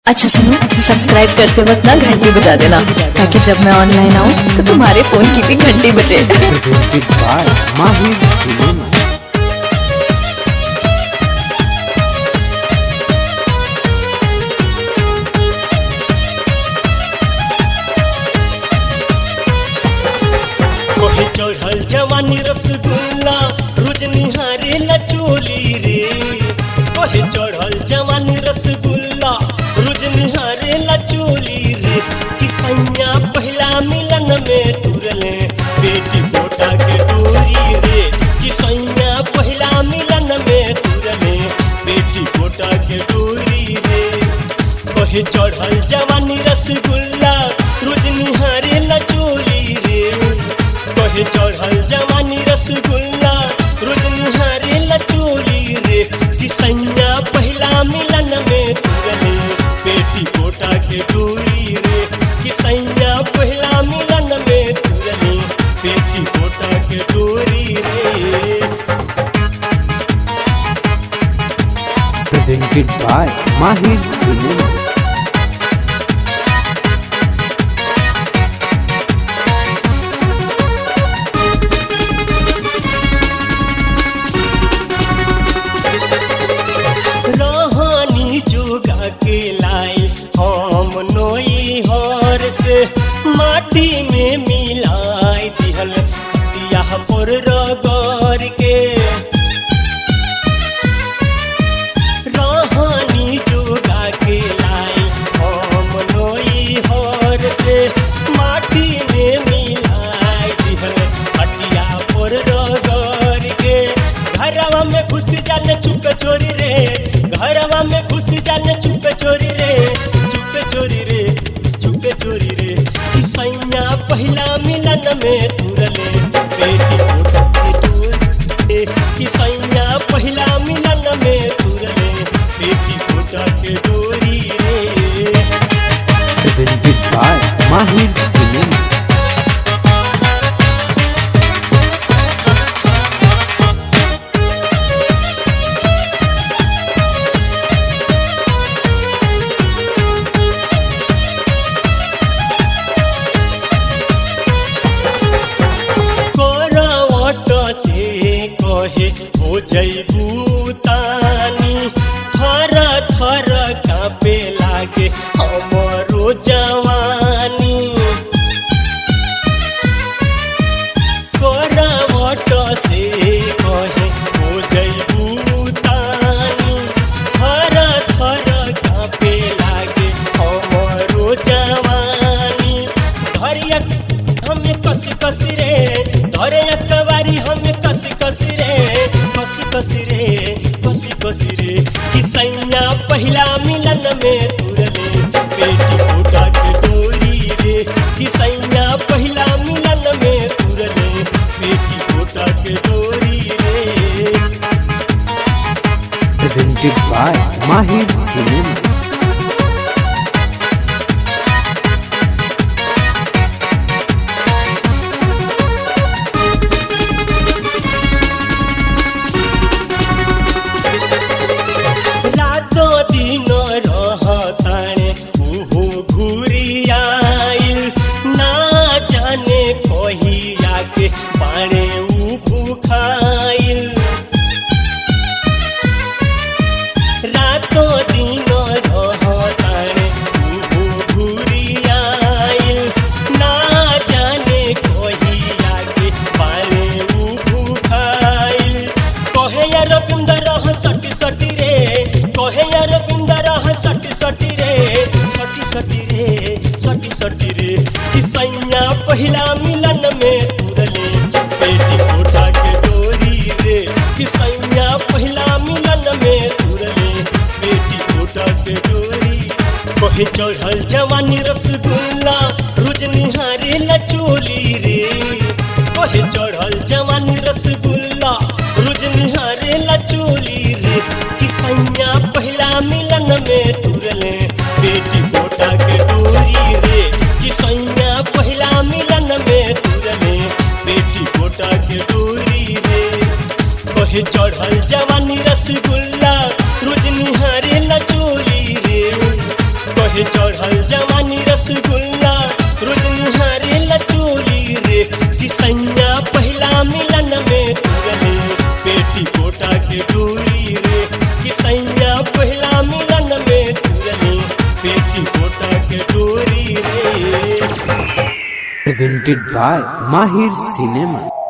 अच्छा सुनो, सब्सक्राइब करते वक्त ना घंटी बजा देना ताकि जब मैं ऑनलाइन आऊँ तो तुम्हारे फोन की भी घंटी बजे। चढ़ल जवानी रसगुल्ला रोज निहारे लचोली रे। कोहे चढ़ल जवानी रसगुल्ला रोज निहारे लचोली रे। किसैया पहला मिलन में तुरले बेटी पोटा के डोरी रे। किसैया पहला मिलन में तुरले बेटी पोटा के डोरी रे। कोहे चढ़ल जवानी रसगुल्ला रोज निहारे लचोली रे। कोहे चढ़ल जवानी रसगुल्ला रोज निहारे लचोली रे। किसैया पहला मिलन में तुरले बेटी कोटा के डोरी रे। किसैया पहला मिलन में तुरले बेटी कोटा के डोरी रे। Presented by Mahir Cinema. के लाई हम नोई हर से माटी में मिलाई दिहल दिया पर रगड़ के। रहनी जोगा के लाई हम नोई हर से माटी में मिलाई दिहल हटिया पर रगड़ के। घरवा में घुस जाने चुप चोरी रे। घरवा में घुस जाने चुप चोरी रे। चुप चोरी रे, चुप चोरी रे। किसैया पहला मिलन में तुरले बेटी कोटा के डोरी। किसैया पहला मिलन में तुरले बेटी कोटा के डोरी रे। Presented by Mahir Cinema. कहे हो जैबू तानी थर थर कांपे लागे हमरो जवानी। करवट से कहे हो जैबू तानी थर थर कांपे लागे हमरो जवानी। धरिया हमें कस कस रे। धरे अकबारी हमें कस कस रे। कस कस रे, कस कस रे। किसैया पहला मिलन में तुरले बेटी कोटा के डोरी रे। किसैया पहला मिलन में तुरले बेटी कोटा के डोरी रे। Presented by Mahir Cinema. रहताने उहो घूरी आइल ना जाने कहिया के पाने उ भूखाइल। रातों दिन रहताने उहो घूरी आइल ना जाने कहिया के पाने उ भूखाइल। कहे यार रविंदर सटी सटी रे। कहे यार रविंदर सटी सटी रे। सटी सटी रे, सटी सटी रे। किसैया पहला मिलन में तुरले बेटी कोटा के डोरी रे। किसैया पहला मिलन में तुरले बेटी कोटा के डोरी। कोहे चढ़ल जवानी रसगुल्ला रोज निहारे लचोली रे। कोहे चढ़ल जवानी रसगुल्ला रोज निहारे लचोली रे। किसैया पहला मिलन में तुरले बेटी कोटा के डोरी रे। किसैया पहला मिलन में तुरले बेटी कोटा के डोरी रे। कोहे चढ़ल जवानी रसगुल्ला रोज निहारे लचोली रे। presented by Mahir Cinema.